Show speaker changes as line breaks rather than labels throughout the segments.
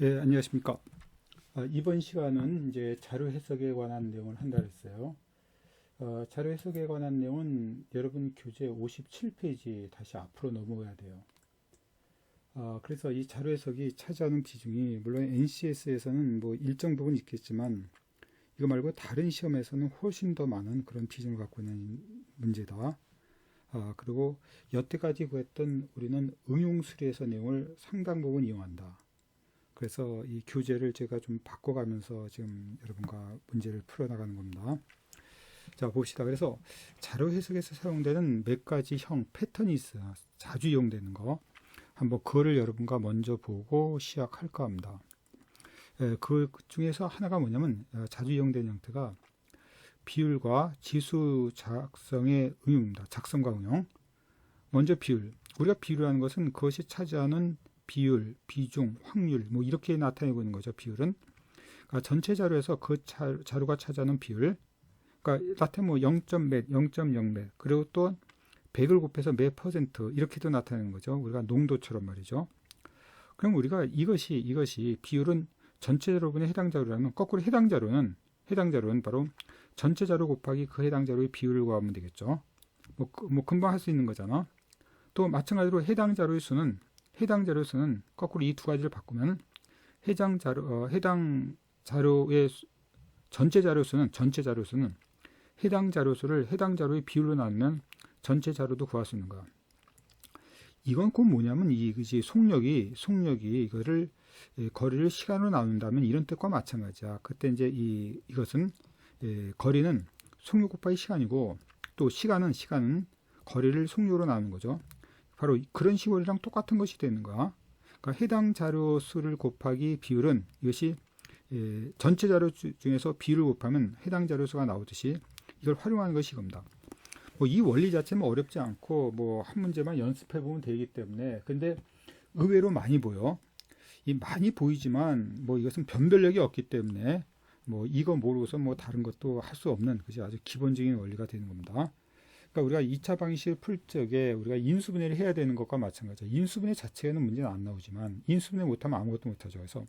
예, 안녕하십니까. 이번 시간은 이제 자료 해석에 관한 내용을 한다 그랬어요. 자료 해석에 관한 내용은 여러분 교재 57페이지 다시 앞으로 넘어가야 돼요. 그래서 이 자료 해석이 차지하는 비중이 물론 NCS에서는 뭐 일정 부분 있겠지만 이거 말고 다른 시험에서는 훨씬 더 많은 그런 비중을 갖고 있는 문제다. 그리고 여태까지 구했던 우리는 응용 수리에서 내용을 상당 부분 이용한다. 그래서 이 교재를 제가 좀 바꿔가면서 지금 여러분과 문제를 풀어나가는 겁니다. 자, 봅시다. 그래서 자료 해석에서 사용되는 몇 가지 형, 패턴이 있어요. 자주 이용되는 거. 한번 그거를 여러분과 먼저 보고 시작할까 합니다. 그 중에서 하나가 뭐냐면 자주 이용되는 형태가 비율과 지수 작성의 응용입니다. 작성과 응용. 먼저 비율. 우리가 비율이라는 것은 그것이 차지하는 비율, 비중, 확률 뭐 이렇게 나타내고 있는 거죠. 비율은 그러니까 전체 자료에서 그 자료가 차지하는 비율, 그러니까 나타내면 뭐 0. 몇, 0.0 몇, 그리고 또 100을 곱해서 몇 퍼센트 이렇게도 나타내는 거죠. 우리가 농도처럼 말이죠. 그럼 우리가 이것이 비율은 전체 자료분의 해당 자료라면 거꾸로 해당 자료는 바로 전체 자료 곱하기 그 해당 자료의 비율을 구하면 되겠죠. 뭐 금방 할 수 있는 거잖아. 또 마찬가지로 해당 자료의 수는 거꾸로 이 두 가지를 바꾸면 해당 자료의 전체 자료 수는 해당 자료 수를 해당 자료의 비율로 나누면 전체 자료도 구할 수 있는 거야. 이건 꼭 뭐냐면 이것이 속력이 이거를 거리를 시간으로 나눈다면 이런 뜻과 마찬가지야. 그때 이제 이것은 거리는 속력 곱하기 시간이고 또 시간은 거리를 속력으로 나누는 거죠. 바로 그런 식으로랑 똑같은 것이 되는 거야. 그러니까 해당 자료 수를 곱하기 비율은 이것이 전체 자료 중에서 비율을 곱하면 해당 자료 수가 나오듯이 이걸 활용하는 것이 이겁니다. 뭐 이 원리 자체는 어렵지 않고 뭐 한 문제만 연습해 보면 되기 때문에 근데 의외로 많이 보여. 많이 보이지만 뭐 이것은 변별력이 없기 때문에 뭐 이거 모르고서 뭐 다른 것도 할 수 없는 그지 아주 기본적인 원리가 되는 겁니다. 그러니까 우리가 2차 방식을 풀 적에 우리가 인수분해를 해야 되는 것과 마찬가지죠. 인수분해 자체에는 문제는 안 나오지만 인수분해 못하면 아무것도 못하죠. 그래서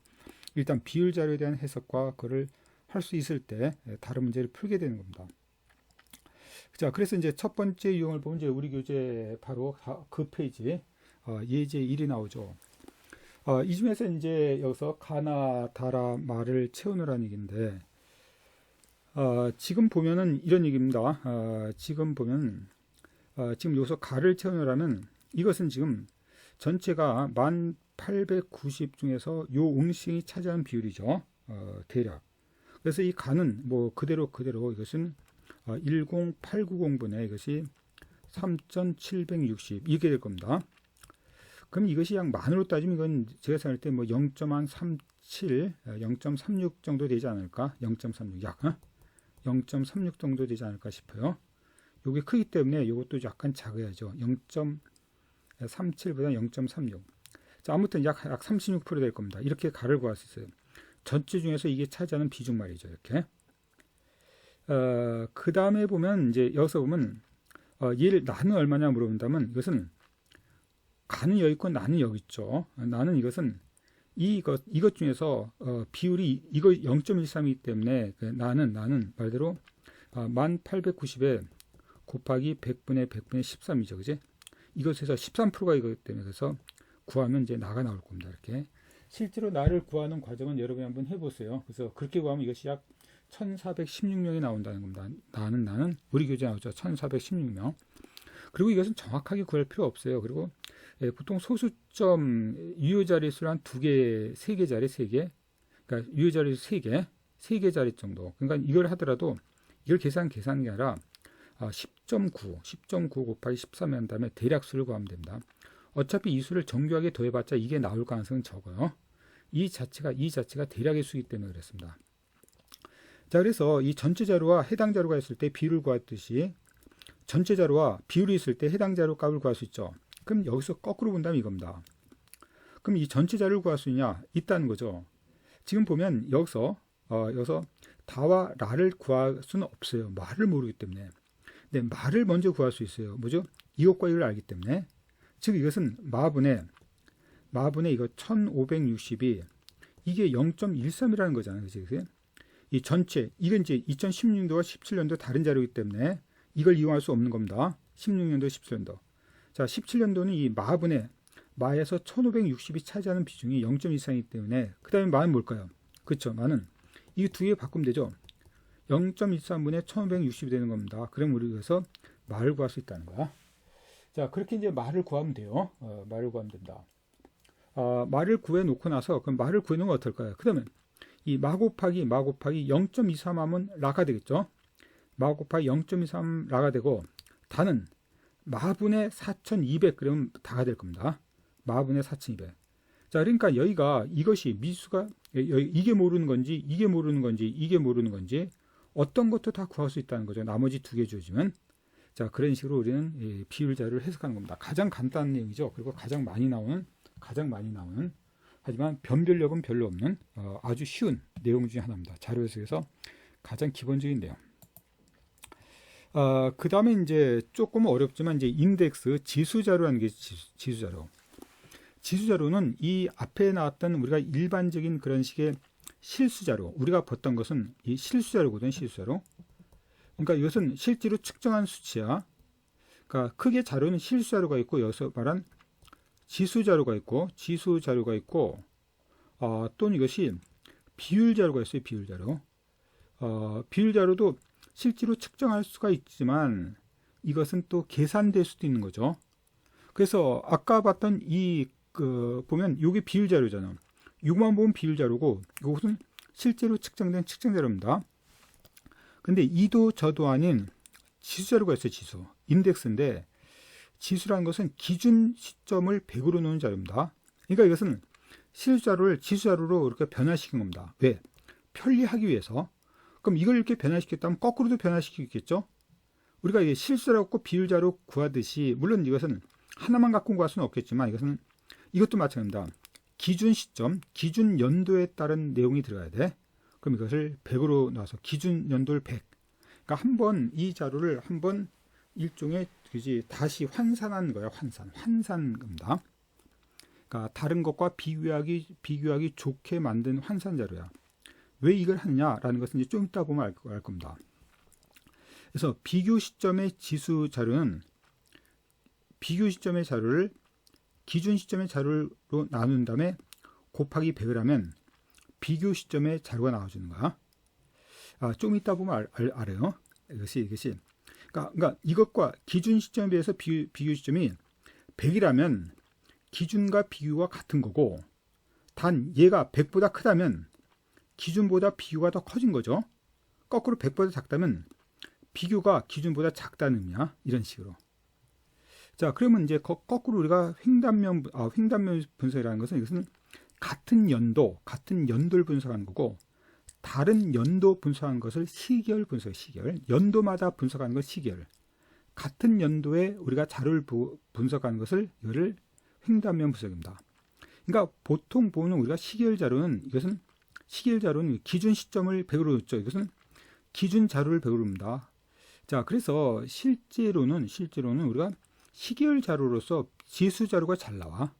일단 비율 자료에 대한 해석과 그걸 할 수 있을 때 다른 문제를 풀게 되는 겁니다. 자, 그래서 이제 첫 번째 유형을 보면 이제 우리 교재 바로 그 페이지 예제 1이 나오죠. 이 중에서 이제 여기서 가나 다라 말을 채우느라는 얘기인데 지금 보면은 이런 얘기입니다. 지금 보면 지금 여기서 가를 채우느라면 이것은 지금 전체가 1890 중에서 요 음식이 차지하는 비율이죠. 대략. 그래서 이 가는 뭐 그대로 이것은 10890분의 이것이 3760 이게 될 겁니다. 그럼 이것이 약 만으로 따지면 이건 제가 생각할 때 뭐 0.37, 0.36 정도 되지 않을까? 0.36 약 0.36 정도 되지 않을까 싶어요. 이게 크기 때문에 이것도 약간 작아야죠. 0.37보다 0.36. 자, 아무튼 약 36% 될 겁니다. 이렇게 가를 구할 수 있어요. 전체 중에서 이게 차지하는 비중 말이죠. 이렇게. 그 다음에 보면 이제 여기서 보면 얘를 나는 얼마냐 물어본다면 이것은 가는 여기 있고 나는 여기 있죠. 나는 이것은 이것 중에서 비율이 이거 0.13이기 때문에 나는 말대로 1890에 곱하기 100분의 13이죠. 그지? 이것에서 13%가 이거기 때문에 그래서 구하면 이제 나가 나올 겁니다. 이렇게. 실제로 나를 구하는 과정은 여러분이 한번 해보세요. 그래서 그렇게 구하면 이것이 약 1416명이 나온다는 겁니다. 나는 우리 교재 나오죠. 1416명. 그리고 이것은 정확하게 구할 필요 없어요. 그리고 보통 소수점 유효자릿수를 한 2개, 3개 자리, 3개. 그러니까 유효자릿수 3개 자리 정도. 그러니까 이걸 하더라도 이걸 계산한 게 아니라 10.9 곱하기 13을 한 다음에 대략수를 구하면 됩니다. 어차피 이 수를 정교하게 더해봤자 이게 나올 가능성은 적어요. 이 자체가 대략의 수이기 때문에 그렇습니다. 자, 그래서 이 전체 자료와 해당 자료가 있을 때 비율을 구했듯이 전체 자료와 비율이 있을 때 해당 자료 값을 구할 수 있죠. 그럼 여기서 거꾸로 본다면 이겁니다. 그럼 이 전체 자료를 구할 수 있다는 거죠. 지금 보면 여기서 다와 라를 구할 수는 없어요. 말을 모르기 때문에. 근데 말을 먼저 구할 수 있어요. 뭐죠? 이것과 이걸 알기 때문에. 즉 이것은 마분의 이거 1560이 이게 0.13이라는 거잖아요. 그치? 이 전체, 이건 이제 2016년도와 17년도 다른 자료이기 때문에 이걸 이용할 수 없는 겁니다. 16년도, 17년도. 자, 17년도는 이 마분의 마에서 1560이 차지하는 비중이 0.23이기 때문에 그 다음에 마는 뭘까요? 그렇죠. 마는 이 두 개 바꾸면 되죠. 0.13분의 1560이 되는 겁니다. 그럼 우리 그래서 마를 구할 수 있다는 거야. 자, 그렇게 이제 마를 구하면 돼요. 마를 구하면 된다. 마를 구해 놓고 나서 그럼 마를 구해놓으면 어떨까요? 그러면 이 마 곱하기 0.23 하면 라가 되겠죠. 마 곱하기 0.23 라가 되고 다는 마분의 4200 그러면 다가 될 겁니다. 마분의 4200. 자, 그러니까 여기가 이것이 미수가 이게 모르는 건지 이게 모르는 건지 이게 모르는 건지 어떤 것도 다 구할 수 있다는 거죠. 나머지 두 개 주어지면. 자, 그런 식으로 우리는 비율 자료를 해석하는 겁니다. 가장 간단한 내용이죠. 그리고 가장 많이 나오는 하지만 변별력은 별로 없는 아주 쉬운 내용 중에 하나입니다. 자료 해석에서 가장 기본적인 내용. 그 다음에 이제 조금 어렵지만 이제 인덱스 지수 자료라는 게 지수 자료. 지수 자료는 이 앞에 나왔던 우리가 일반적인 그런 식의 실수 자료. 우리가 봤던 것은 이 실수 자료거든요. 실수 자료. 그러니까 이것은 실제로 측정한 수치야. 그러니까 크게 자료는 실수 자료가 있고 여기서 말한 지수 자료가 있고 또는 이것이 비율 자료가 있어요. 비율 자료. 비율 자료도 실제로 측정할 수가 있지만 이것은 또 계산될 수도 있는 거죠. 그래서 아까 봤던 보면 이게 비율 자료잖아. 이것만 보면 비율 자료고 이것은 실제로 측정된 측정 자료입니다. 근데 이도 저도 아닌 지수 자료가 있어요. 지수. 인덱스인데 지수라는 것은 기준 시점을 100으로 놓은 자료입니다. 그러니까 이것은 실수 자료를 지수 자료로 이렇게 변화시킨 겁니다. 왜? 편리하기 위해서. 그럼 이걸 이렇게 변화시켰다면 거꾸로도 변화시키겠죠? 우리가 이게 실수 자료 갖고 비율 자료 구하듯이 물론 이것은 하나만 갖고 구할 수는 없겠지만 이것도 마찬가지입니다. 기준 시점, 기준 연도에 따른 내용이 들어가야 돼. 그럼 이것을 100으로 놔서 기준 연도를 100. 그러니까 한번 이 자료를 한번 일종의 다시 환산한 거야. 환산 겁니다. 그러니까 다른 것과 비교하기 좋게 만든 환산 자료야. 왜 이걸 하느냐라는 것은 이제 좀 이따 보면 알 겁니다. 그래서 비교 시점의 지수 자료는 비교 시점의 자료를 기준 시점의 자료로 나눈 다음에 곱하기 100을 하면 비교 시점의 자료가 나와주는 거야. 좀 이따 보면 알아요. 이것이. 그러니까 이것과 기준 시점에 비해서 비교 시점이 100이라면 기준과 비교가 같은 거고 단 얘가 100보다 크다면 기준보다 비교가 더 커진 거죠. 거꾸로 100보다 작다면 비교가 기준보다 작다는 의미야. 이런 식으로. 자, 그러면 이제 거꾸로 우리가 횡단면 분석이라는 것은 이것은 같은 연도를 분석하는 거고 다른 연도 분석하는 것을 시계열 분석, 시계열. 연도마다 분석하는 것 시계열. 같은 연도에 우리가 자료를 분석하는 것을 이거를 횡단면 분석입니다. 그러니까 보통 보는 우리가 시계열 자료는 기준 시점을 100으로 놓죠. 이것은 기준 자료를 100으로 봅니다. 자, 그래서 실제로는 우리가 시계열 자료로서 지수 자료가 잘 나와.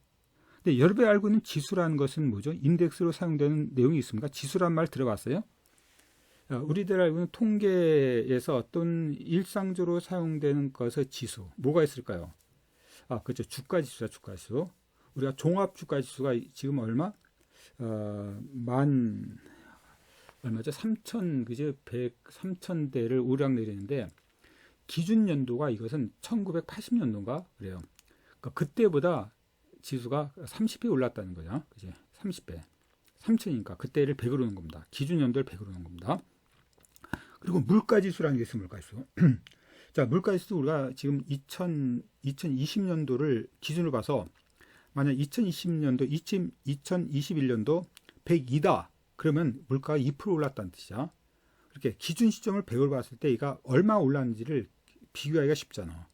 근데 여러분이 알고 있는 지수라는 것은 뭐죠? 인덱스로 사용되는 내용이 있습니까? 지수란 말 들어봤어요? 우리들 알고 있는 통계에서 어떤 일상적으로 사용되는 것의 지수 뭐가 있을까요? 그렇죠. 주가지수다. 주가지수. 우리가 종합주가지수가 지금 얼마? 얼마죠? 3,100,000대를 오르락내리는데 기준 연도가 이것은 1980년도인가 그래요. 그러니까 그때보다 지수가 30배 올랐다는 거죠. 그지? 30배. 3,000이니까 그때를 100으로 놓은 겁니다. 기준 연도를 100으로 놓은 겁니다. 그리고 물가지수라는 게 있어요. 물가지수. 자, 물가지수 우리가 지금 2020년도를 기준으로 봐서 만약 2021년도 102다. 그러면 물가가 2% 올랐다는 뜻이야. 그렇게 기준 시점을 100으로 봤을 때 이가 얼마 올랐는지를 비교하기가 쉽잖아.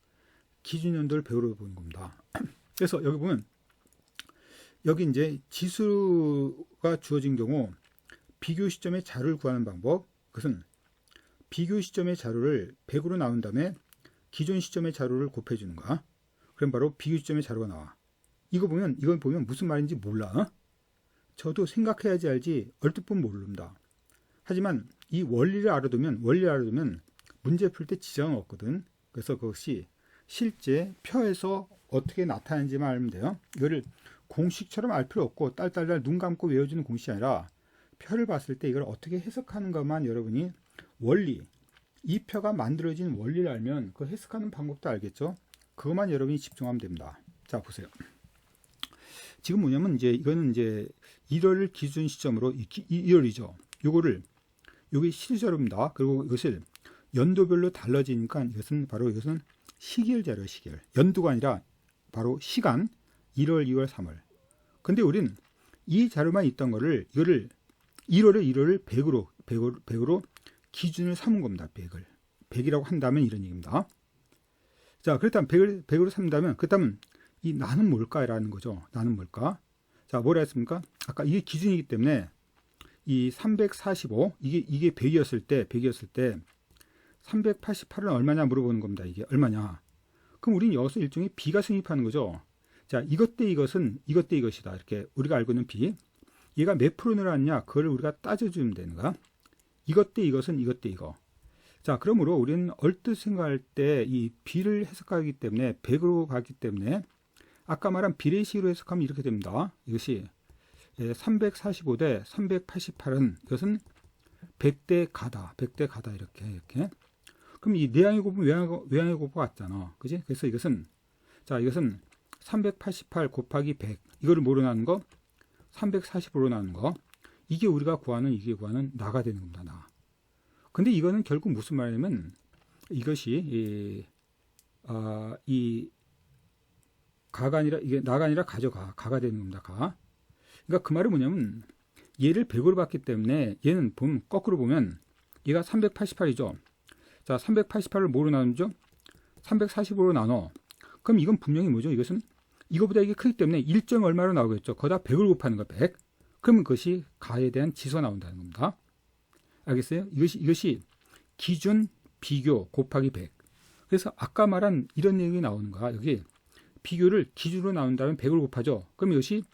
기준 연도를 100으로 보는 겁니다. 그래서 여기 보면 여기 이제 지수가 주어진 경우 비교 시점의 자료를 구하는 방법. 그것은 비교 시점의 자료를 100으로 나눈 다음에 기존 시점의 자료를 곱해주는 거야. 그럼 바로 비교 시점의 자료가 나와. 이건 보면 무슨 말인지 몰라. 저도 생각해야지 알지 얼뜻 보면 모릅니다. 하지만 이 원리를 알아두면 문제 풀 때 지장은 없거든. 그래서 그것이 실제 표에서 어떻게 나타나는지만 알면 돼요. 이거를 공식처럼 알 필요 없고 딸딸딸 눈 감고 외워주는 공식이 아니라 표를 봤을 때 이걸 어떻게 해석하는 것만 여러분이 원리, 이 표가 만들어진 원리를 알면 그 해석하는 방법도 알겠죠. 그것만 여러분이 집중하면 됩니다. 자, 보세요. 지금 뭐냐면 이거는 이제 1월을 기준 시점으로 2월이죠. 요게 시리자료입니다. 그리고 이것을 연도별로 달라지니까 이것은 시계열 자료예요. 시계열. 연도가 아니라 바로 시간 1월, 2월, 3월. 근데 우린 이 자료만 있던 거를 이거를 1월을 100으로 기준을 삼은 겁니다. 100이라고 한다면 이런 얘기입니다. 자, 그렇다면 100으로 삼다면 그렇다면 이 나는 뭘까라는 거죠. 나는 뭘까? 자, 뭐라 했습니까? 아까 이게 기준이기 때문에 이 345 이게 100이었을 때 388은 얼마냐 물어보는 겁니다. 이게 얼마냐? 그럼 우리는 여기서 일종의 비가 성립하는 거죠. 자, 이것 대 이것이다. 이렇게 우리가 알고 있는 비. 얘가 몇 프로 늘어났냐? 그걸 우리가 따져주면 되는 거야. 이것 대 이것은 이것 대 이거. 자, 그러므로 우리는 얼뜻 생각할 때 이 비를 해석하기 때문에 100으로 가기 때문에 아까 말한 비례식으로 해석하면 이렇게 됩니다. 이것이 345 대 388은 이것은 100대 가다 이렇게. 그럼 이 내양의 곱은 외양의 곱과 같잖아. 그지? 그래서 이것은 388 곱하기 100 이거를 뭐로 나눈 거? 345로 나눈 거. 이게 우리가 구하는 나가 되는 겁니다. 나. 근데 이거는 결국 무슨 말이냐면 이것이 이 가가 아니라 이게 나가 아니라 가가 되는 겁니다. 가. 그러니까 그 말은 뭐냐면 얘를 100으로 봤기 때문에 얘는 거꾸로 보면 얘가 388이죠. 자, 388을 뭐로 나누죠? 345로 나눠. 그럼 이건 분명히 뭐죠? 이것은 이거보다 이게 크기 때문에 1점 얼마로 나오겠죠. 거기다 100을 곱하는 거 100. 그러면 그것이 가에 대한 지수가 나온다는 겁니다. 알겠어요? 이것이 기준 비교 곱하기 100. 그래서 아까 말한 이런 내용이 나오는 거야. 여기 비교를 기준으로 나온다면 100을 곱하죠. 그럼 이것이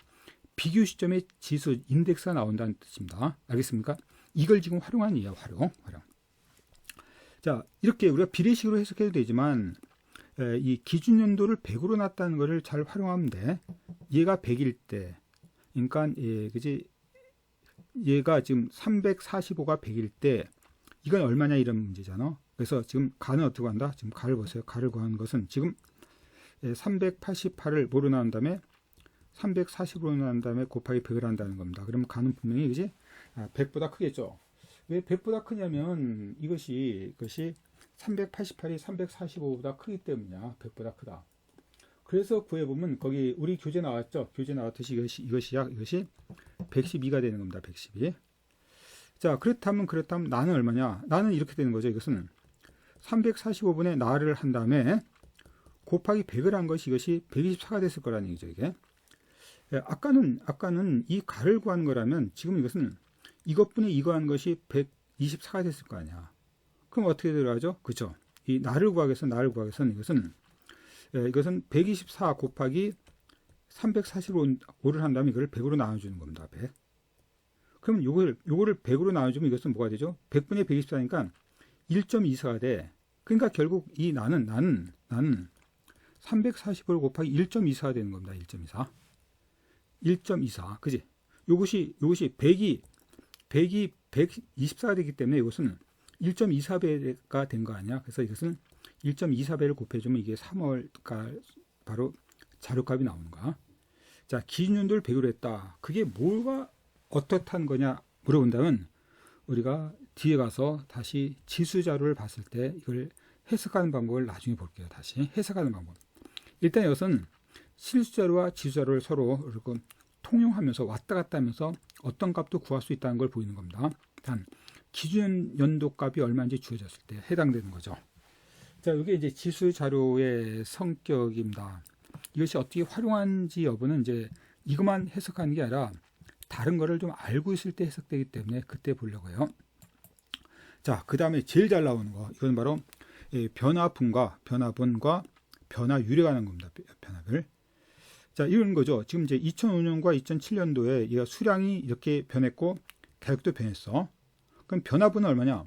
비교 시점의 지수 인덱스가 나온다는 뜻입니다. 알겠습니까? 이걸 지금 활용한 이에요. 활용. 자, 이렇게 우리가 비례식으로 해석해도 되지만 이 기준 연도를 100으로 놨다는 것을 잘 활용하면 돼. 얘가 100일 때, 그러니까 얘가 지금 345가 100일 때 이건 얼마냐 이런 문제잖아. 그래서 지금 가는 어떻게 한다? 지금 가를 보세요. 가를 구하는 것은 지금 388을 뭐로 나눈 다음에 340으로 나눈 다음에 곱하기 100을 한다는 겁니다. 그러면 가는 분명히 그지? 100보다 크겠죠. 왜 100보다 크냐면 이것이 388이 345보다 크기 때문이야. 100보다 크다. 그래서 구해보면 거기 우리 교재 나왔죠. 교재 나왔듯이 이것이 112가 되는 겁니다. 112. 자, 그렇다면 나는 얼마냐? 나는 이렇게 되는 거죠. 이것은 345분의 나를 한 다음에 곱하기 100을 한 것이 이것이 124가 됐을 거라는 얘기죠. 이게. 아까는 이 가를 구한 거라면 지금 이것은 이것분의 이거 한 것이 124가 됐을 거 아니야. 그럼 어떻게 들어가죠? 그렇죠. 이 나를 구하기 위해서는 이것은 124 곱하기 345를 한다면 이걸 100으로 나눠주는 겁니다. 100. 그럼 요거를 100으로 나눠주면 이것은 뭐가 되죠? 100분의 124니까 1.24가 돼. 그러니까 결국 이 나는 345를 곱하기 1.24가 되는 겁니다. 1.24. 1.24. 그지? 요것이 100이 124가 되기 때문에 이것은 1.24배가 된 거 아니야. 그래서 이것은 1.24배를 곱해주면 이게 3월가 바로 자료값이 나오는 거야. 자, 기준연도를 100으로 했다. 그게 뭐가 어떻다는 거냐 물어본다면 우리가 뒤에 가서 다시 지수 자료를 봤을 때 이걸 해석하는 방법을 나중에 볼게요. 다시 해석하는 방법. 일단 이것은 실수 자료와 지수 자료를 서로 이렇게 통용하면서 왔다 갔다 하면서 어떤 값도 구할 수 있다는 걸 보이는 겁니다. 단 기준 연도 값이 얼마인지 주어졌을 때 해당되는 거죠. 자, 이게 이제 지수 자료의 성격입니다. 이것이 어떻게 활용하는지 여부는 이제 이것만 해석하는 게 아니라 다른 거를 좀 알고 있을 때 해석되기 때문에 그때 보려고요. 자, 그 다음에 제일 잘 나오는 거 이건 바로 변화분과 변화율에 관한 겁니다. 변화별. 자, 이런 거죠. 지금 이제 2005년과 2007년도에 얘가 수량이 이렇게 변했고 가격도 변했어. 그럼 변화분은 얼마냐?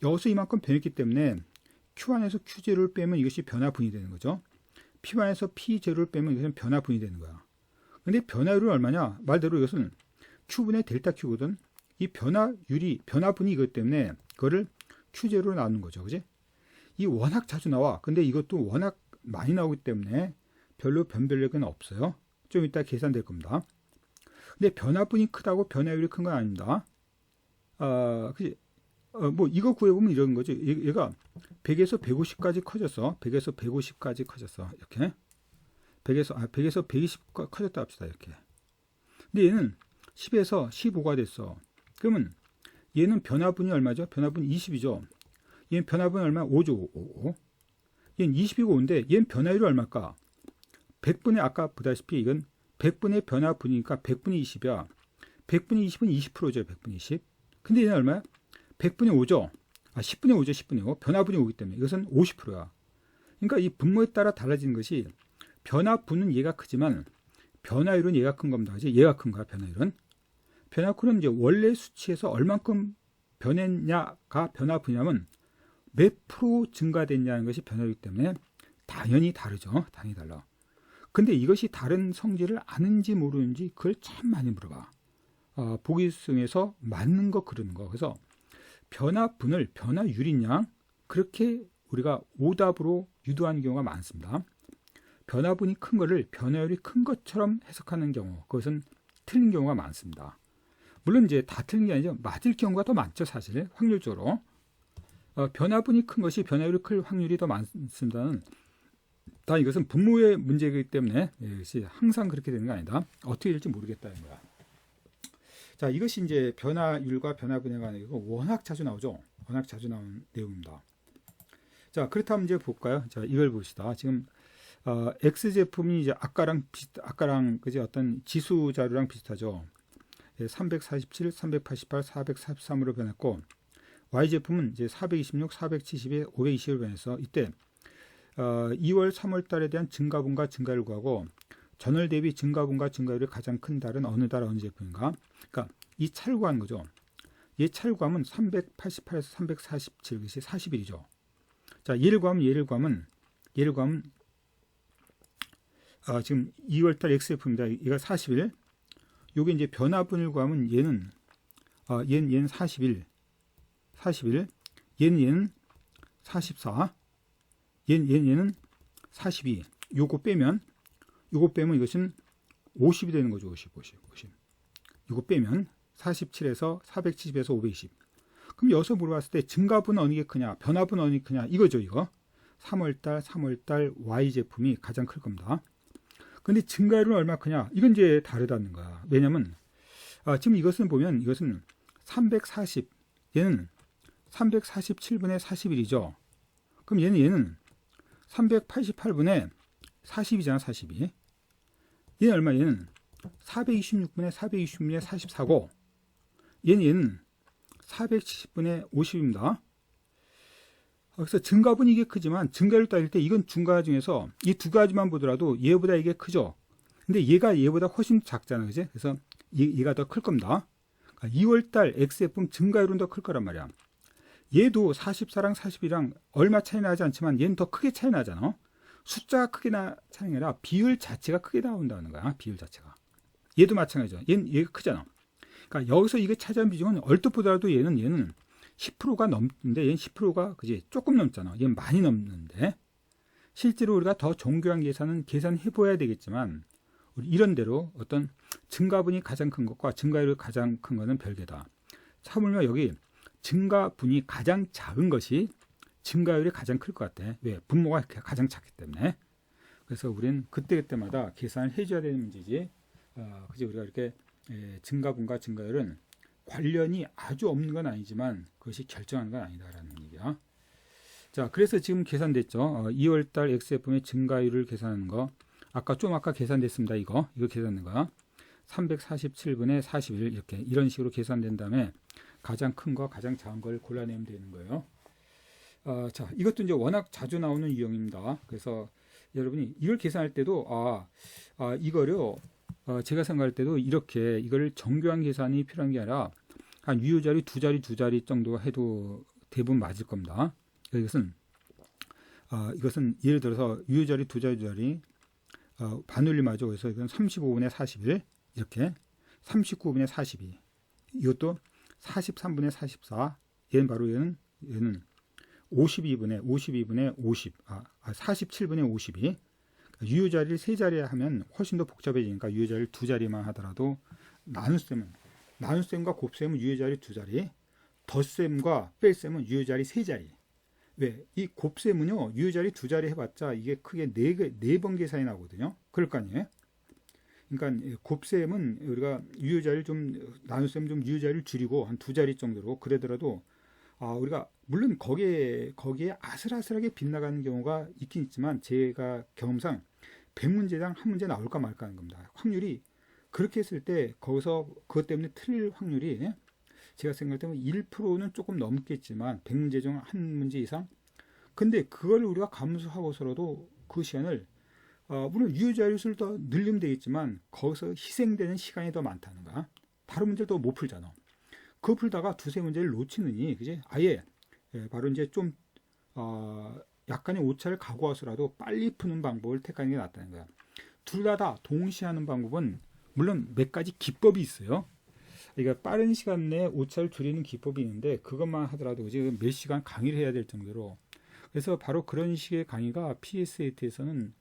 여기서 이만큼 변했기 때문에 Q1에서 Q0를 빼면 이것이 변화분이 되는 거죠. P1에서 P0를 빼면 이것은 변화분이 되는 거야. 근데 변화율은 얼마냐? 말대로 이것은 Q분의 델타 Q거든. 이 변화율이, 변화분이 이것 때문에 그거를 Q0로 나누는 거죠. 그지? 이 워낙 자주 나와. 근데 이것도 워낙 많이 나오기 때문에 별로 변별력은 없어요. 좀 이따 계산될 겁니다. 근데 변화분이 크다고 변화율이 큰 건 아닙니다. 그지? 뭐 이거 구해보면 이런 거죠. 얘가 100에서 150까지 커졌어. 100에서 150까지 커졌어. 이렇게. 100에서 120까지 커졌다 합시다. 이렇게. 근데 얘는 10에서 15가 됐어. 그러면 얘는 변화분이 얼마죠? 변화분이 20이죠. 얘는 변화분이 얼마? 5죠. 5. 얘는 20이고 5인데 얘는 변화율이 얼마일까? 100분의 아까 보다시피 이건 100분의 변화분이니까 100분의 20이야. 100분의 20은 20%죠. 100분의 20. 근데 얘는 얼마야? 100분의 5죠. 10분의 5죠. 10분의 5. 변화분이 5기 때문에 이것은 50%야. 그러니까 이 분모에 따라 달라지는 것이 변화분은 얘가 크지만 변화율은 얘가 큰 겁니다. 그치? 얘가 큰 거야. 변화율은. 변화율은 이제 원래 수치에서 얼만큼 변했냐가 변화분이냐면 몇 프로 증가됐냐는 것이 변화율이기 때문에 당연히 다르죠. 당연히 달라. 근데 이것이 다른 성질을 아는지 모르는지 그걸 참 많이 물어봐. 보기성에서 맞는 거 그러는 거. 그래서 변화분을 변화율이냐 그렇게 우리가 오답으로 유도하는 경우가 많습니다. 변화분이 큰 거를 변화율이 큰 것처럼 해석하는 경우, 그것은 틀린 경우가 많습니다. 물론 이제 다 틀린 게 아니죠. 맞을 경우가 더 많죠. 사실 확률적으로. 변화분이 큰 것이 변화율이 클 확률이 더 많습니다는 다 이것은 분모의 문제이기 때문에 이것이 항상 그렇게 되는 게 아니다. 어떻게 될지 모르겠다는 거야. 자, 이것이 이제 변화율과 변화분에 관한 이거 워낙 자주 나오죠. 워낙 자주 나오는 내용입니다. 자, 그렇다면 이제 볼까요? 자, 이걸 봅시다. 지금 X 제품이 이제 아까랑 그지 어떤 지수 자료랑 비슷하죠. 347, 388, 443으로 변했고 Y 제품은 이제 426, 470에 520으로 변해서 이때 2월, 3월 달에 대한 증가분과 증가율 구하고 전월 대비 증가분과 증가율이 가장 큰 달은 어느 달 어느 제품인가? 그러니까 이 차를 구하는 거죠. 얘 차를 구하면 388에서 347, 이것이 40일이죠. 자, 얘를 구하면 지금 2월 달 X제품입니다. 얘가 40일. 요게 이제 변화분을 구하면 얘는 40일. 얘는 44. 얘는 42. 요거 빼면 이것은 50이 되는 거죠. 50. 이거 빼면 47에서 470에서 520. 그럼 여기서 물어봤을 때 증가분은 어느 게 크냐, 변화분은 어느 게 크냐 이거죠. 이거 3월달 Y 제품이 가장 클 겁니다. 근데 증가율은 얼마 크냐? 이건 이제 다르다는 거야. 왜냐면 지금 이것은 보면 이것은 340, 얘는 347분의 41이죠. 그럼 얘는 388분의 40이잖아. 42. 얘는 얼마? 얘는 426분의 44고 얘는 470분의 50입니다. 그래서 증가분이 이게 크지만 증가율 따질 때 이건 중가 중에서 이 두 가지만 보더라도 얘보다 이게 크죠. 근데 얘보다 훨씬 작잖아. 그지? 그래서 얘가 더 클 겁니다. 2월달 XF 증가율은 더 클 거란 말이야. 얘도 44랑 42랑 얼마 차이 나지 않지만 얘는 더 크게 차이 나잖아. 숫자가 크게 차이가 아니라 비율 자체가 크게 나온다는 거야. 비율 자체가. 얘도 마찬가지죠. 얘가 크잖아. 그러니까 여기서 이게 차지한 비중은 얼뜻 보더라도 얘는 10%가 넘는데 얘는 10%가 그지 조금 넘잖아. 얘는 많이 넘는데 실제로 우리가 더 정교한 계산은 계산해 보야 되겠지만 이런대로 어떤 증가분이 가장 큰 것과 증가율이 가장 큰 것은 별개다. 하물며 여기 증가분이 가장 작은 것이 증가율이 가장 클 것 같아. 왜? 분모가 가장 작기 때문에. 그래서 우리는 그때그때마다 계산을 해줘야 되는 문제지. 그지 우리가 이렇게 증가분과 증가율은 관련이 아주 없는 건 아니지만 그것이 결정하는 건 아니다라는 얘기야. 자, 그래서 지금 계산됐죠. 2월달 XF의 증가율을 계산하는 거. 아까 계산됐습니다. 이거 계산된 거. 347분의 41 이런 식으로 계산된 다음에 가장 큰 거, 가장 작은 걸 골라내면 되는 거예요. 자, 이것도 이제 워낙 자주 나오는 유형입니다. 그래서 여러분이 이걸 계산할 때도 이거를 제가 생각할 때도 이렇게 이걸 정교한 계산이 필요한 게 아니라 한 유효자리 두 자리 정도 해도 대부분 맞을 겁니다. 이것은 예를 들어서 유효자리 두 자리 반올림하죠. 그래서 이건 35분의 41 이렇게 39분의 42 이것도 43분의 44 얘는 52분의 50 47분의 52 유효자리를 세 자리에 하면 훨씬 더 복잡해지니까 유효자리를 두 자리만 하더라도 나눗셈과 곱셈은 유효자리 두 자리, 덧셈과 뺄셈은 유효자리 세 자리. 왜? 이 곱셈은요, 유효자리 두 자리 해봤자 이게 크게 네 번 계산이 나오거든요. 그럴 거 아니에요? 그러니까 곱셈은 우리가 유효자리를 나눗셈 좀 유효자리를 줄이고 한 두 자리 정도로 그러더라도 우리가 물론 거기에 아슬아슬하게 빗나가는 경우가 있긴 있지만 제가 경험상 100문제당 한 문제 나올까 말까 하는 겁니다. 확률이 그렇게 했을 때 거기서 그것 때문에 틀릴 확률이 제가 생각할 때는 1%는 조금 넘겠지만 100문제 중 한 문제 이상. 근데 그걸 우리가 감수하고서라도 그 시간을 물론 유효자료수를 더 늘리면 되겠지만 거기서 희생되는 시간이 더 많다는 거야. 다른 문제를 더 못 풀잖아. 그거 풀다가 두세 문제를 놓치느니 그지? 아예 바로 이제 좀 약간의 오차를 각오해서라도 빨리 푸는 방법을 택하는 게 낫다는 거야. 둘 다 동시에 하는 방법은 물론 몇 가지 기법이 있어요. 그러니까 빠른 시간 내에 오차를 줄이는 기법이 있는데 그것만 하더라도 지금 몇 시간 강의를 해야 될 정도로 그래서 바로 그런 식의 강의가 PSAT에서는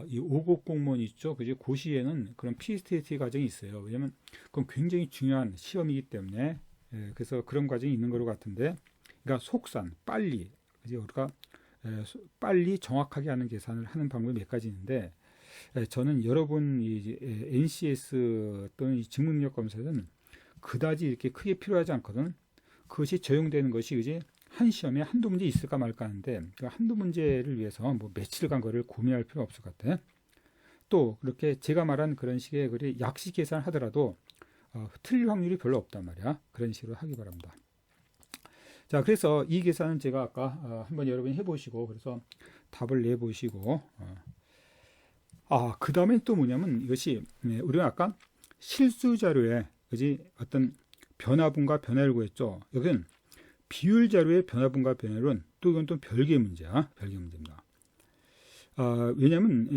이 5급 공무원 있죠. 그지? 고시에는 그런 PSAT 과정이 있어요. 왜냐면 그건 굉장히 중요한 시험이기 때문에 그래서 그런 과정이 있는 것 같은데 그러니까 속산 빨리 그지? 우리가 빨리 정확하게 하는 계산을 하는 방법이 몇 가지 있는데 저는 여러분 이 NCS 또는 이 직무능력 검사는 그다지 이렇게 크게 필요하지 않거든. 그것이 적용되는 것이 이제 한 시험에 한두 문제 있을까 말까 하는데 그 한두 문제를 위해서 뭐 며칠간 그거를 고민할 필요 없을 것 같아. 또 그렇게 제가 말한 그런 식의 약식 계산을 하더라도 틀릴 확률이 별로 없단 말이야. 그런 식으로 하기 바랍니다. 자, 그래서 이 계산은 제가 아까 한번 여러분이 해보시고 그래서 답을 내보시고 그 다음에 또 뭐냐면 이것이 우리가 아까 실수 자료에 그지 어떤 변화분과 변화를 구했죠. 여기는 비율 자료의 변화분과 변화율은 또 이건 또 별개의 문제야. 별개의 문제입니다. 왜냐하면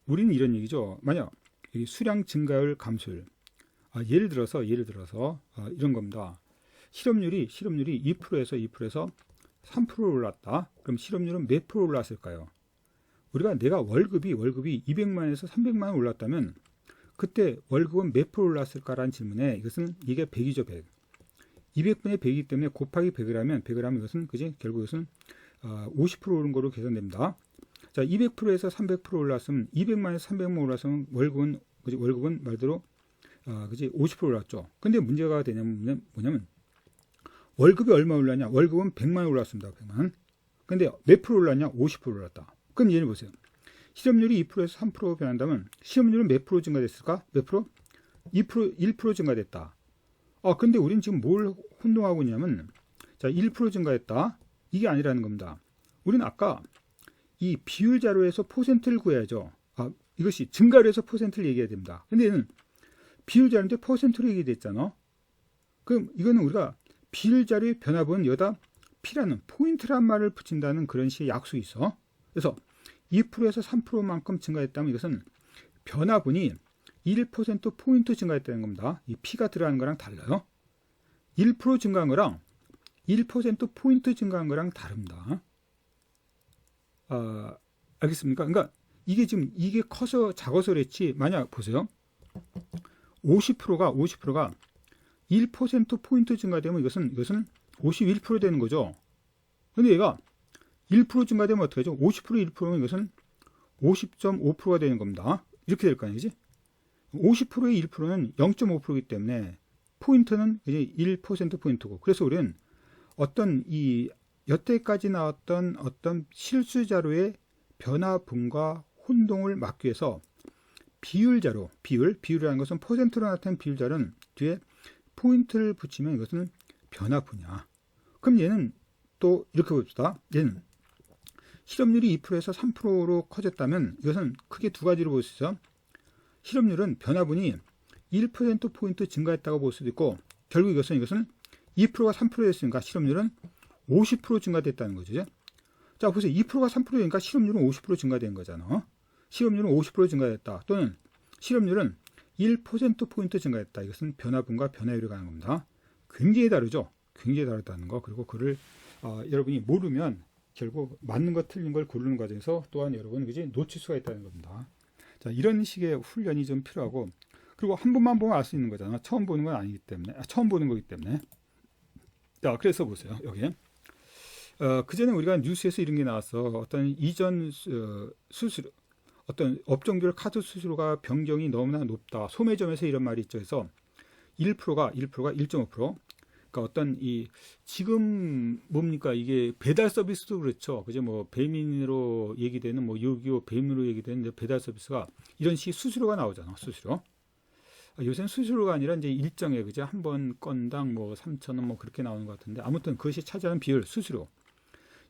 우리는 이런 얘기죠. 만약 수량 증가율 감소율 예를 들어서 이런 겁니다. 실업률이 2%에서 3% 올랐다. 그럼 실업률은 몇 프로 올랐을까요? 내가 월급이 200만에서 300만 원 올랐다면 그때 월급은 몇 프로 올랐을까라는 질문에 이게 100이죠. 100. 200분의 100이기 때문에 곱하기 100을 하면 이것은 그지? 결국 이것은 50% 오른 거로 계산됩니다. 자, 200%에서 300% 올랐으면 200만에서 300만 올랐으면 월급은 말대로 그지? 50% 올랐죠. 근데 문제가 되냐면 뭐냐면 월급이 얼마 올랐냐? 월급은 100만 올랐습니다. 100만. 근데 몇 프로 올랐냐? 50% 올랐다. 그럼 얘를 보세요. 실업률이 2%에서 3% 변한다면 실업률은 몇 프로 증가됐을까? 몇 프로? 1% 증가됐다. 근데 우리는 지금 뭘 혼동하고 있냐면 자, 1% 증가했다. 이게 아니라는 겁니다. 우리는 아까 이 비율 자료에서 퍼센트를 구해야죠. 이것이 증가율에서 퍼센트를 얘기해야 됩니다. 근데 얘는 비율 자료인데 퍼센트로 얘기됐잖아. 그럼 이거는 우리가 비율 자료의 변화분 여기다 P라는 포인트란 말을 붙인다는 그런 식의 약속이 있어. 그래서 2%에서 3%만큼 증가했다면 이것은 변화분이 1%포인트 증가했다는 겁니다. 이 P가 들어가는 거랑 달라요. 1% 증가한 거랑 1%포인트 증가한 거랑 다릅니다. 알겠습니까? 그러니까 이게 커서 작아서 그랬지. 만약 보세요. 50%가 1%포인트 증가되면 이것은 51% 되는 거죠. 근데 얘가 1% 증가되면 어떻게 하죠? 50% 1%면 이것은 50.5%가 되는 겁니다. 이렇게 될 거 아니지? 50%의 1%는 0.5%이기 때문에 포인트는 이제 1%포인트고 그래서 우리는 어떤 여태까지 나왔던 어떤 실수 자료의 변화분과 혼동을 막기 위해서 비율이라는 것은 퍼센트로 나타낸 비율 자료는 뒤에 포인트를 붙이면 이것은 변화분이야. 그럼 얘는 또 이렇게 봅시다. 얘는 실업률이 2%에서 3%로 커졌다면 이것은 크게 두 가지로 볼 수 있어요. 실업률은 변화분이 1%포인트 증가했다고 볼 수도 있고, 결국 이것은 2%가 3%였으니까 실업률은 50% 증가됐다는 거죠. 자, 보세요. 2%가 3%니까 실업률은 50% 증가된 거잖아. 실업률은 50% 증가됐다. 또는 실업률은 1%포인트 증가했다. 이것은 변화분과 변화율이 가는 겁니다. 굉장히 다르죠. 굉장히 다르다는 거. 그리고 그를 여러분이 모르면 결국 맞는 거 틀린 걸 고르는 과정에서 또한 여러분 그지 놓칠 수가 있다는 겁니다. 자, 이런 식의 훈련이 좀 필요하고, 그리고 한 번만 보면 알 수 있는 거잖아. 처음 보는 건 아니기 때문에, 처음 보는 거기 때문에. 자, 그래서 보세요. 여기 그전에 우리가 뉴스에서 이런 게 나왔어. 어떤 이전 수수료, 어떤 업종별 카드 수수료가 변경이 너무나 높다. 소매점에서 이런 말이 있죠. 그래서 1%가 1.5%. 그러니까 어떤 지금 뭡니까 이게 배달 서비스도 그렇죠. 그죠? 뭐 배민으로 얘기되는 뭐 6.25 배민으로 얘기되는 배달 서비스가 이런 식 수수료가 나오잖아. 수수료. 요새는 수수료가 아니라 이제 일정에 그죠? 한 번 건당 뭐 3,000원 뭐 그렇게 나오는 것 같은데, 아무튼 그것이 차지하는 비율 수수료.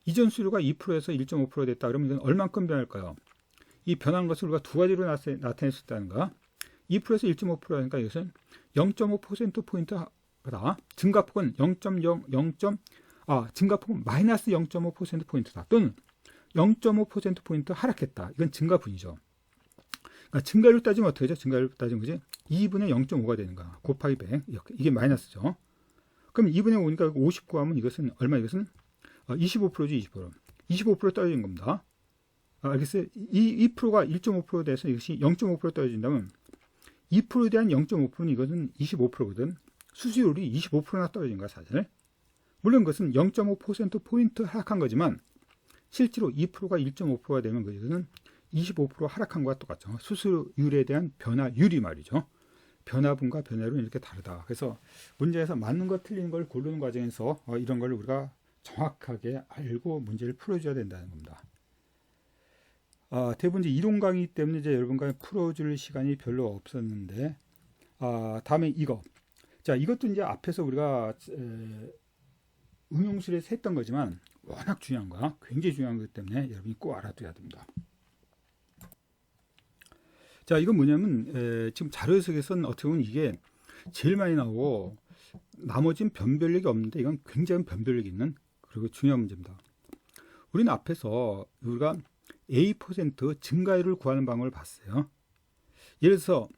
이전 수수료가 2%에서 1.5% 됐다. 그러면 이건 얼만큼 변할까요? 이 변한 것을 우리가 두 가지로 나타낼 수 있다는 거. 2%에서 1.5%니까 이것은 0.5%포인트다. 증가폭은 증가폭은 마이너스 0.5%포인트다. 또는 0.5%포인트 하락했다. 이건 증가분이죠. 그러니까 증가율 따지면 어떻게 되죠? 증가율 따지면 그지? 2분의 0.5가 되는 거야. 곱하기 100. 이게 마이너스죠. 그럼 2분의 5니까 59 하면 이것은 얼마? 이것은 25%지 20%. 25% 떨어진 겁니다. 알겠어요? 이 2%가 1.5% 돼서 이것이 0.5% 떨어진다면 2%에 대한 0.5%는 이것은 25%거든. 수수율이 25%나 떨어진 거야, 사실. 물론 그것은 0.5%포인트 하락한 거지만 실제로 2%가 1.5%가 되면 그것은 25% 하락한 것과 똑같죠. 수수료율에 대한 변화율이 말이죠. 변화분과 변화율은 이렇게 다르다. 그래서 문제에서 맞는 거 틀린 걸 고르는 과정에서 이런 걸 우리가 정확하게 알고 문제를 풀어줘야 된다는 겁니다. 대부분 이제 이론 강의 때문에 이제 여러분과 풀어줄 시간이 별로 없었는데, 다음에 이거. 자, 이것도 이제 앞에서 우리가 응용술에서 했던 거지만 워낙 중요한 거야. 굉장히 중요한 거기 때문에 여러분이 꼭 알아둬야 됩니다. 자, 이건 뭐냐면 지금 자료 해석에서는 어떻게 보면 이게 제일 많이 나오고 나머지는 변별력이 없는데 이건 굉장히 변별력이 있는 그리고 중요한 문제입니다. 우리는 앞에서 우리가 A% 증가율을 구하는 방법을 봤어요. 예를 들어서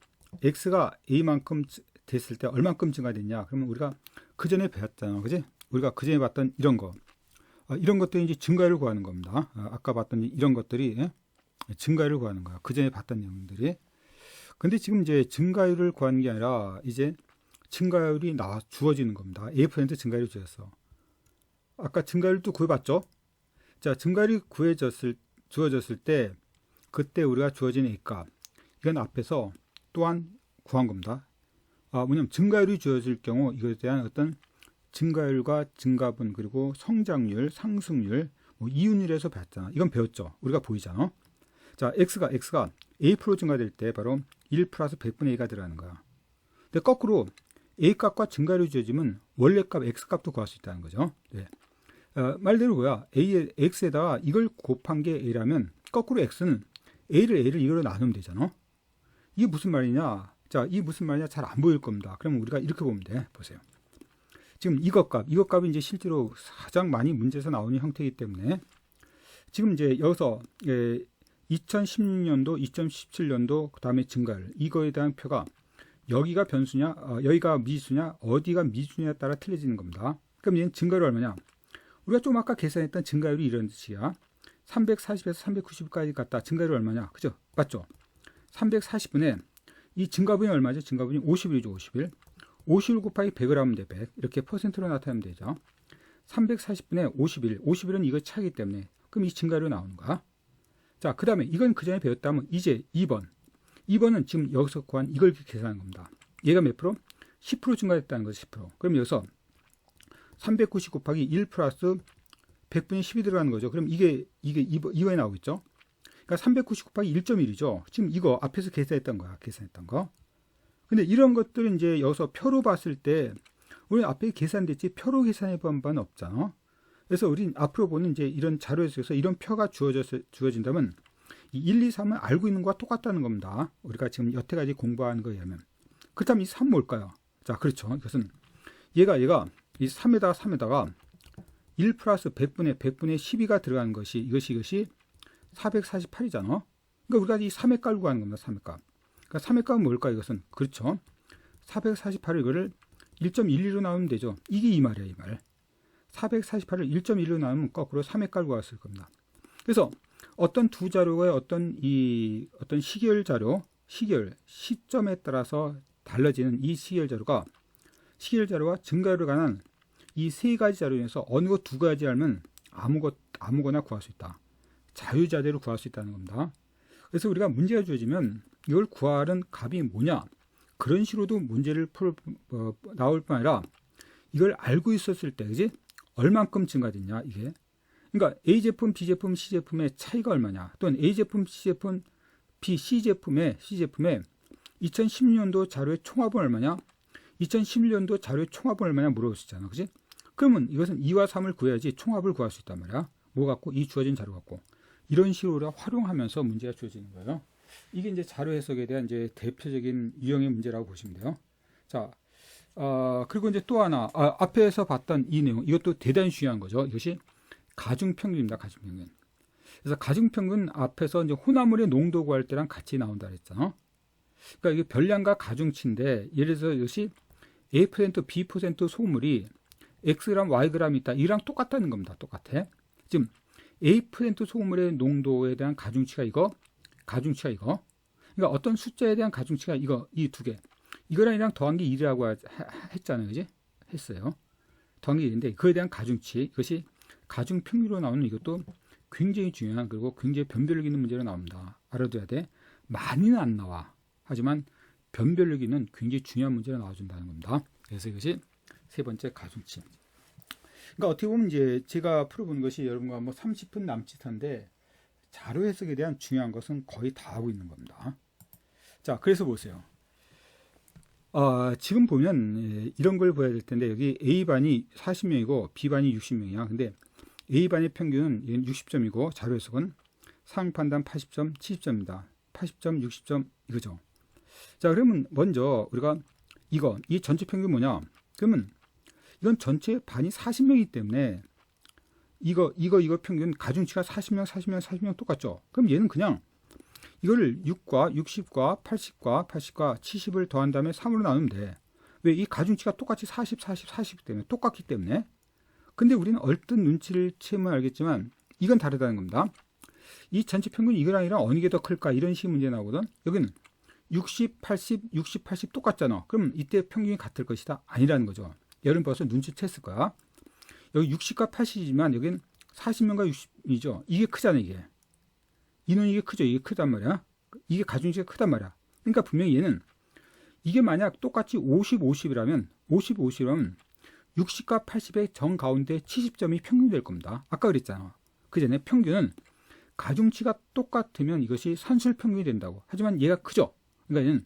X가 A만큼 됐을 때 얼만큼 증가됐냐? 그러면 우리가 그 전에 배웠잖아. 그지? 우리가 그 전에 봤던 이런 거. 이런 것들이 이제 증가율을 구하는 겁니다. 아까 봤던 이런 것들이 증가율을 구하는 거야. 그 전에 봤던 내용들이. 근데 지금 이제 증가율을 구하는 게 아니라 이제 증가율이 주어지는 겁니다. A% 증가율이 주어졌어. 아까 증가율도 구해봤죠? 자, 증가율이 주어졌을 때 그때 우리가 주어진 A값. 이건 앞에서 또한 구한 겁니다. 뭐냐면 증가율이 주어질 경우 이것에 대한 어떤 증가율과 증가분 그리고 성장률, 상승률, 이윤율에서 배웠잖아. 이건 배웠죠. 우리가 보이잖아. 자, X가 A% 증가될 때 바로 1 플러스 100분의 A가 들어가는 거야. 근데 거꾸로 A값과 증가율이 주어지면 원래값 X값도 구할 수 있다는 거죠. 네. 말대로 뭐야? X에다가 이걸 곱한 게 A라면 거꾸로 X는 A를 이걸로 나누면 되잖아. 이게 무슨 말이냐? 자, 이 무슨 말이냐? 잘 안 보일 겁니다. 그럼 우리가 이렇게 보면 돼. 보세요. 지금 이것 값이 이제 실제로 가장 많이 문제에서 나오는 형태이기 때문에 지금 이제 여기서 2016년도, 2017년도 그다음에 증가율 이거에 대한 표가 여기가 변수냐, 여기가 미수냐, 어디가 미수냐에 따라 틀려지는 겁니다. 그럼 얘는 증가율이 얼마냐? 우리가 좀 아까 계산했던 증가율이 이런 식이야. 340에서 390까지 갔다. 증가율이 얼마냐? 그죠? 맞죠? 340분에 이 증가분이 얼마죠? 증가분이 50일이죠. 50일. 50일 곱하기 100을 하면 돼. 100. 이렇게 퍼센트로 나타내면 되죠. 340분에 50일. 50일은 이거 차이기 때문에 그럼 이 증가율이 나오는 거야. 자, 그 다음에 이건 그 전에 배웠다면 이제 2번. 2번은 지금 여기서 구한 이걸 계산한 겁니다. 얘가 몇 프로? 10% 증가했다는 거죠. 10%. 그럼 여기서 390 곱하기 1 플러스 100분의 10이 들어가는 거죠. 그럼 이게 이거에 나오겠죠. 그러니까 390 곱하기 1.1이죠. 지금 이거 앞에서 계산했던 거야. 계산했던 거. 근데 이런 것들은 이제 여기서 표로 봤을 때 우리 앞에 계산됐지 표로 계산해 본 바는 없잖아. 그래서 우린 앞으로 보는 이제 이런 자료에서 이런 표가 주어진다면 이 1, 2, 3은 알고 있는 것과 똑같다는 겁니다. 우리가 지금 여태까지 공부한 거에 의하면. 그렇다면 이 3 뭘까요? 자, 그렇죠. 이것은 얘가 이 3에다가 1 플러스 100분의 12가 들어가는 것이 이것이 448이잖아. 그러니까 우리가 이 3의 값을 구하는 겁니다. 3의 값. 그러니까 3의 값은 뭘까? 이것은 그렇죠. 448을 이거를 1.12로 나누면 되죠. 이게 이 말이야, 이 말. 448을 1.1로 나누면 거꾸로 3의 값을 구했을 겁니다. 그래서 어떤 두 자료의 어떤 시계열 자료, 시점에 따라서 달라지는 이 시계열 자료와 증가율에 관한 이 세 가지 자료 중에서 어느 것 두 가지 알면 아무거나 구할 수 있다. 자유자재로 구할 수 있다는 겁니다. 그래서 우리가 문제가 주어지면 이걸 구하는 값이 뭐냐? 그런 식으로도 문제를 나올 뿐 아니라 이걸 알고 있었을 때, 그지? 얼만큼 증가됐냐, 이게. 그러니까 A 제품, B 제품, C 제품의 차이가 얼마냐? 또는 A 제품, C 제품, C 제품의 2016년도 자료의 총합은 얼마냐? 2011년도 자료의 총합은 얼마냐 물어볼 수 있잖아. 그지? 그러면 이것은 2와 3을 구해야지 총합을 구할 수 있단 말이야. 뭐 갖고? 이 주어진 자료 갖고. 이런 식으로 우리가 활용하면서 문제가 주어지는 거예요. 이게 이제 자료 해석에 대한 이제 대표적인 유형의 문제라고 보시면 돼요. 자, 그리고 이제 또 하나, 앞에서 봤던 이 내용, 이것도 대단히 중요한 거죠. 이것이 가중평균입니다. 가중평균. 그래서 가중평균 앞에서 이제 혼합물의 농도 구할 때랑 같이 나온다 그랬잖아. 그러니까 이게 별량과 가중치인데, 예를 들어서 이것이 A%, B% 소금물이 Xg, Yg 있다. 이랑 똑같다는 겁니다. 똑같아. 지금 A% 소금물의 농도에 대한 가중치가 이거. 그러니까 어떤 숫자에 대한 가중치가 이 두 개. 이거랑 더한 게 1이라고 했잖아요. 그지? 했어요. 더한 게 1인데, 그에 대한 가중치. 이것이 가중평균으로 나오는 이것도 굉장히 중요한, 그리고 굉장히 변별력 있는 문제로 나옵니다. 알아둬야 돼. 많이는 안 나와. 하지만 변별력 있는 굉장히 중요한 문제로 나와준다는 겁니다. 그래서 이것이 세 번째 가중치. 그러니까 어떻게 보면 이제 제가 풀어본 것이 여러분과 뭐 30분 남짓한데 자료 해석에 대한 중요한 것은 거의 다 하고 있는 겁니다. 자, 그래서 보세요. 지금 보면 이런 걸 보여야 될 텐데, 여기 A반이 40명이고 B반이 60명이야. 근데 A반의 평균은 60점이고 자료 해석은 상황 판단 80점, 70점입니다. 80점, 60점 이거죠. 자, 그러면 먼저 우리가 이 전체 평균 뭐냐? 그러면 이건 전체 반이 40명이기 때문에 이거 평균 가중치가 40명 똑같죠? 그럼 얘는 그냥 이거를 6과 60과 80과 70을 더한 다음에 3으로 나누면 돼. 왜? 이 가중치가 똑같이 40 때문에 똑같기 때문에. 근데 우리는 얼뜻 눈치를 채면 알겠지만 이건 다르다는 겁니다. 이 전체 평균 이거랑 어느 게 더 클까? 이런 식의 문제 나오거든. 여기는 60, 80 똑같잖아. 그럼 이때 평균이 같을 것이다. 아니라는 거죠. 여러분 벌써 눈치챘을 거야. 여기 60과 80이지만 여기는 40명과 60이죠. 이게 크잖아, 이게. 이는 이게 크죠. 이게 크단 말이야. 이게 가중치가 크단 말이야. 그러니까 분명히 얘는 이게 만약 똑같이 50이라면 60과 80의 정 가운데 70점이 평균이 될 겁니다. 아까 그랬잖아. 그 전에 평균은 가중치가 똑같으면 이것이 산술 평균이 된다고. 하지만 얘가 크죠. 그러니까 얘는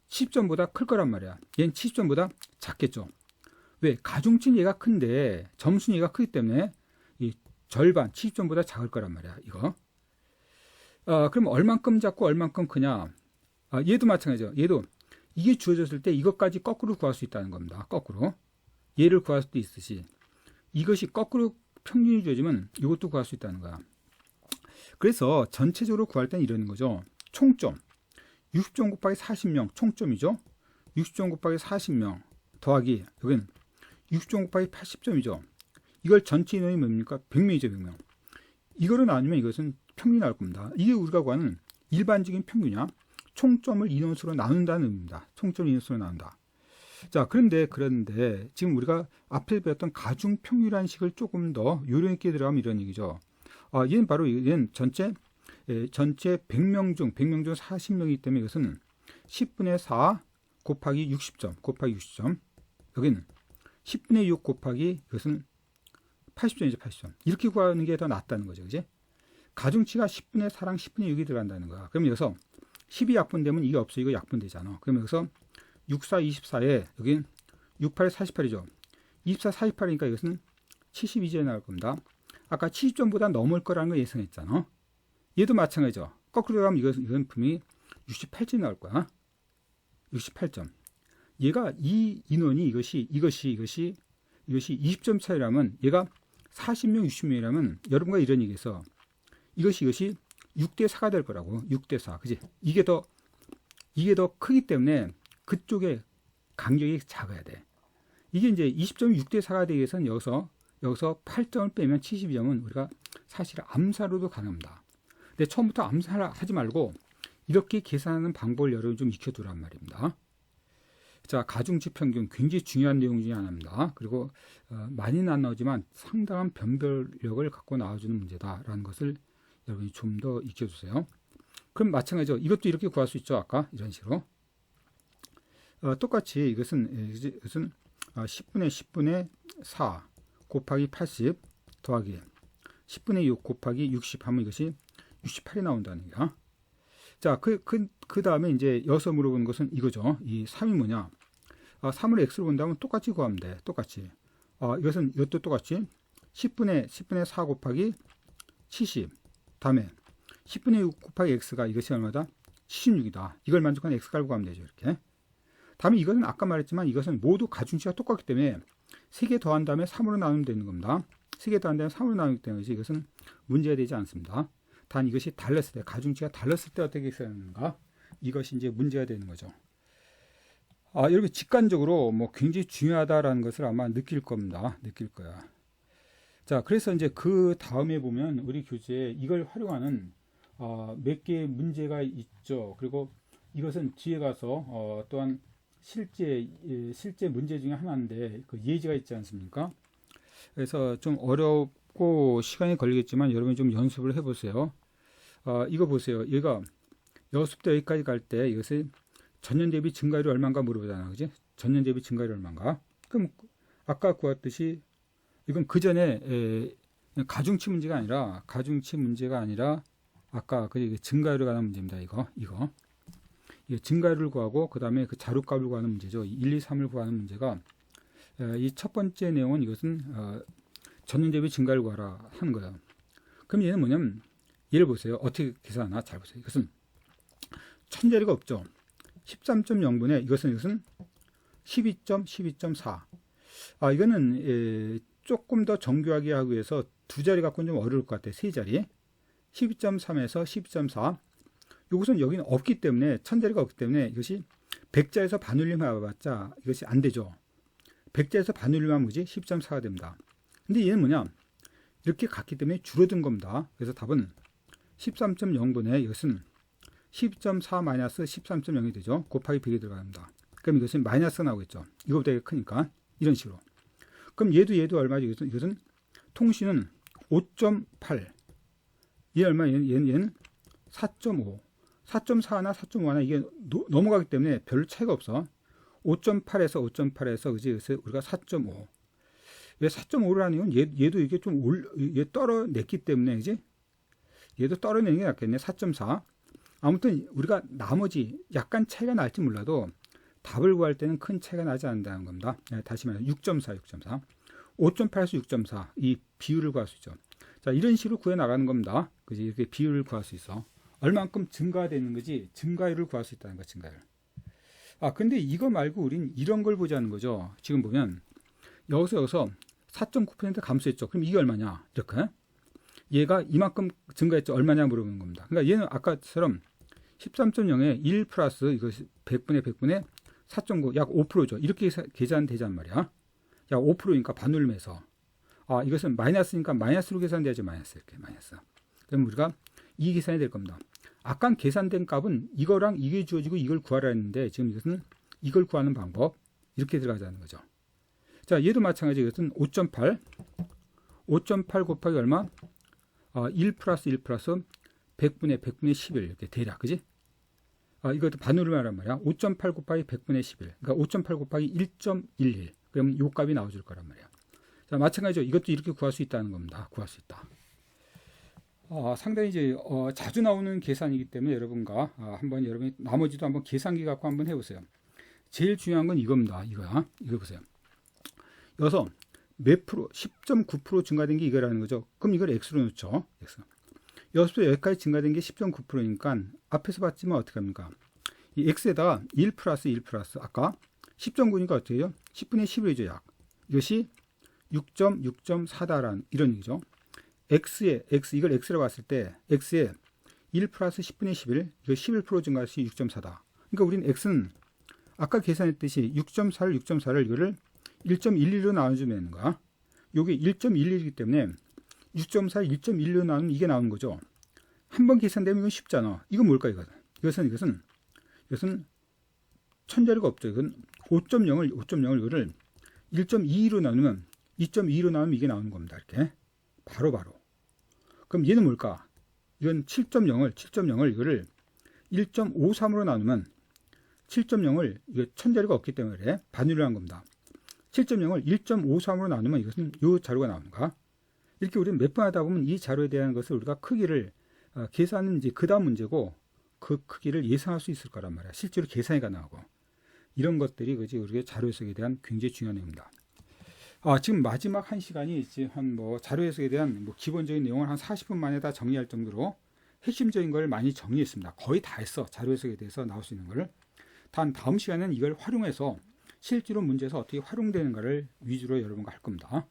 70점보다 클 거란 말이야. 얘는 70점보다 작겠죠. 왜? 가중치는 얘가 큰데 점수는 얘가 크기 때문에 이 절반 70점보다 작을 거란 말이야. 이거. 그럼 얼만큼 작고 얼만큼 크냐? 얘도 마찬가지죠. 얘도 이게 주어졌을 때 이것까지 거꾸로 구할 수 있다는 겁니다. 거꾸로. 얘를 구할 수도 있듯이 이것이 거꾸로 평균이 주어지면 이것도 구할 수 있다는 거야. 그래서 전체적으로 구할 때는 이러는 거죠. 총점. 60점 곱하기 40명 총점이죠. 60점 곱하기 40명 더하기 여기는 60점 곱하기 80점이죠. 이걸 전체 인원이 뭡니까? 100명이죠. 100명. 이거로 나누면 이것은 평균이 나올 겁니다. 이게 우리가 구하는 일반적인 평균이야. 총점을 인원수로 나눈다는 의미입니다. 총점을 인원수로 나눈다. 자, 그런데 지금 우리가 앞에 배웠던 가중평균이라는 식을 조금 더 요령 있게 들어가면 이런 얘기죠. 얘는 전체 100명 중 40명이기 때문에 이것은 10분의 4 곱하기 60점. 여기는 10분의 6 곱하기 이것은 80점이죠. 80점. 이렇게 구하는 게 더 낫다는 거죠. 그지? 가중치가 10분의 4랑 10분의 6이 들어간다는 거야. 그럼 여기서 10이 약분되면 이게 없어. 이거 약분되잖아. 그럼 여기서 64, 24에 여기는 68, 48이죠. 24, 48이니까 이것은 72점이 나올 겁니다. 아까 70점보다 넘을 거라는 걸 예상했잖아. 얘도 마찬가지죠. 거꾸로 가면 이건 분명히 68점이 나올 거야. 68점. 얘가 이 인원이 이것이 20점 차이라면 얘가 40명, 60명이라면 여러분과 이런 얘기해서 이것이 6대 4가 될 거라고. 6대 4. 그지? 이게 더 크기 때문에 그쪽에 간격이 작아야 돼. 이게 이제 20점이 6대 4가 되기 위해서는 여기서 8점을 빼면 72점은 우리가 사실 암산으로도 가능합니다. 근데 처음부터 암산하지 말고 이렇게 계산하는 방법을 여러분 좀 익혀두란 말입니다. 자, 가중치 평균 굉장히 중요한 내용 중에 하나입니다. 그리고 많이는 안 나오지만 상당한 변별력을 갖고 나와주는 문제다라는 것을 여러분이 좀 더 익혀주세요. 그럼 마찬가지죠. 이것도 이렇게 구할 수 있죠. 아까 이런 식으로. 똑같이 이것은 10분의 4 곱하기 80 더하기 10분의 6 곱하기 60 하면 이것이 68이 나온다는 거야. 자, 그 다음에 이제 여기서 물어보는 것은 이거죠. 이 3이 뭐냐? 3을 x로 본다면 똑같이 구하면 돼. 똑같이. 이것도 똑같이 10분의 4 곱하기 70. 다음에 10분의 6 곱하기 x가 이것이 얼마다? 76이다. 이걸 만족한 x 깔고 가면 되죠. 이렇게. 다음에 이것은 아까 말했지만 이것은 모두 가중치가 똑같기 때문에 3개 더한 다음에 3으로 나누면 되는 겁니다. 3개 더한 다음에 3으로 나누기 때문에 이것은 문제가 되지 않습니다. 단 이것이 달랐을 때, 가중치가 달랐을 때 어떻게 써야 하는가? 이것이 이제 문제가 되는 거죠. 여러분 직관적으로 뭐 굉장히 중요하다라는 것을 아마 느낄 겁니다. 느낄 거야. 자, 그래서 이제 그 다음에 보면 우리 교재에 이걸 활용하는 몇 개의 문제가 있죠. 그리고 이것은 뒤에 가서 또한 실제 문제 중에 하나인데 그 예제가 있지 않습니까? 그래서 좀 어렵고 시간이 걸리겠지만 여러분이 좀 연습을 해보세요. 이거 보세요. 얘가 여기서부터 여기까지 갈 때 이것을 전년 대비 증가율이 얼마인가 물어보잖아. 그지? 전년 대비 증가율이 얼마인가? 그럼 아까 구했듯이 이건 그 전에 가중치 문제가 아니라 아까 그 증가율에 관한 문제입니다. 이거 증가율을 구하고 그 다음에 그 자료값을 구하는 문제죠. 1, 2, 3을 구하는 문제가 이 첫 번째 내용은 이것은 전년 대비 증가율을 구하라 하는 거예요. 그럼 얘는 뭐냐면 얘를 보세요. 어떻게 계산하나 잘 보세요. 이것은 천자리가 없죠. 13.0분의 이것은 12.4. 이거는 조금 더 정교하게 하기 위해서 두 자리 갖고는 좀 어려울 것 같아요. 세 자리. 12.3에서 12.4. 이것은 여기는 없기 때문에 천자리가 없기 때문에 이것이 100자에서 반올림 해봤자 이것이 안 되죠. 100자에서 반올림 하면 그지 10.4가 됩니다. 근데 얘는 뭐냐? 이렇게 갔기 때문에 줄어든 겁니다. 그래서 답은 13.0분의 이것은 10.4 마이너스 13.0이 되죠. 곱하기 100이 들어갑니다. 그럼 이것은 마이너스가 나오겠죠. 이거보다 크니까 이런 식으로. 그럼 얘도 얼마죠? 이것은 통신은 5.8. 얘 얼마? 얘는 4.5. 4.4나 4.5나 이게 넘어가기 때문에 별 차이가 없어. 5.8에서 그지? 우리가 4.5. 왜 4.5라는 건 얘도 이게 좀 얘 떨어냈기 때문에 그지? 얘도 떨어내는 게 낫겠네. 4.4. 아무튼 우리가 나머지 약간 차이가 날지 몰라도 답을 구할 때는 큰 차이가 나지 않는다는 겁니다. 다시 말해 6.4. 5.8에서 6.4 이 비율을 구할 수 있죠. 자, 이런 식으로 구해 나가는 겁니다. 그지? 이렇게 비율을 구할 수 있어. 얼만큼 증가가 되는 거지 증가율을 구할 수 있다는 거. 증가율. 근데 이거 말고 우린 이런 걸 보자는 거죠. 지금 보면 여기서 4.9% 감소했죠. 그럼 이게 얼마냐? 이렇게 얘가 이만큼 증가했죠. 얼마냐 물어보는 겁니다. 그러니까 얘는 아까처럼 13.0에 1 플러스 이것이 100분의 4.9 약 5%죠. 이렇게 계산되잔 말이야. 약 5%니까 반올림해서 이것은 마이너스니까 마이너스로 계산돼야지. 이렇게 마이너스. 그럼 우리가 이 계산이 될 겁니다. 아까 계산된 값은 이거랑 이게 주어지고 이걸 구하라 했는데 지금 이것은 이걸 구하는 방법 이렇게 들어가자는 거죠. 자, 얘도 마찬가지. 이것은 5.8 곱하기 얼마? 1 플러스 100분의 11 이렇게 대략 그지? 이것도 반으로 말한 말이야. 5.8 곱하기 100분의 11 그러니까 5.8 곱하기 1.11 그러면 요 값이 나와줄 거란 말이야. 자, 마찬가지죠. 이것도 이렇게 구할 수 있다는 겁니다. 구할 수 있다. 상당히 이제 자주 나오는 계산이기 때문에 여러분과 한번 여러분이 나머지도 한번 계산기 갖고 한번 해보세요. 제일 중요한 건 이겁니다. 이거 보세요. 여기서 몇 프로? 10.9% 증가된 게 이거라는 거죠. 그럼 이걸 x로 놓죠. x. 여기서 여기까지 증가된 게 10.9%니까 앞에서 봤지만 어떻게 합니까? 이 x에다가 1 플러스 1 플러스 아까 10.9니까 어떻게 해요? 10분의 11이죠. 약. 이것이 6.6.4다라는 이런 얘기죠. x에 x 이걸 x라고 봤을 때 x에 1 플러스 10분의 11 이거 11% 증가시 6.4다. 그러니까 우리는 x는 아까 계산했듯이 6.4를 이거를 1.11로 나눠주면 되는 거야. 여기 1.11이기 때문에 6.4를 1.11로 나누면 이게 나오는 거죠. 한 번 계산되면 이건 쉽잖아. 이건 뭘까 이것은 천자리가 없죠. 이건 5.0을 이거를 1.22로 나누면 2.2로 나누면 이게 나오는 겁니다. 이렇게 바로. 그럼 얘는 뭘까? 이건 7.0을 이거를 1.53으로 나누면 7.0을 이게 천자리가 없기 때문에 그래. 반으로 한 겁니다. 7.0을 1.53으로 나누면 이것은 이 자료가 나오는가? 이렇게 우리는 몇 번 하다 보면 이 자료에 대한 것을 우리가 크기를 계산은 이제 그 다음 문제고 그 크기를 예상할 수 있을 거란 말이야. 실제로 계산이 가능하고 이런 것들이 그지 우리의 자료 해석에 대한 굉장히 중요한 내용입니다. 지금 마지막 한 시간이 이제 한 자료 해석에 대한 기본적인 내용을 한 40분 만에 다 정리할 정도로 핵심적인 걸 많이 정리했습니다. 거의 다 했어. 자료 해석에 대해서 나올 수 있는 거를. 다음 시간에는 이걸 활용해서 실제로 문제에서 어떻게 활용되는가를 위주로 여러분과 할 겁니다.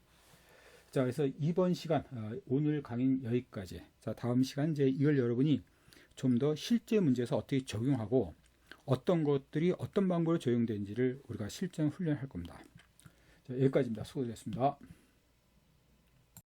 자, 그래서 이번 시간 오늘 강의는 여기까지. 자, 다음 시간 이제 이걸 여러분이 좀 더 실제 문제에서 어떻게 적용하고 어떤 것들이 어떤 방법으로 적용되는지를 우리가 실전 훈련할 겁니다. 자, 여기까지입니다. 수고하셨습니다.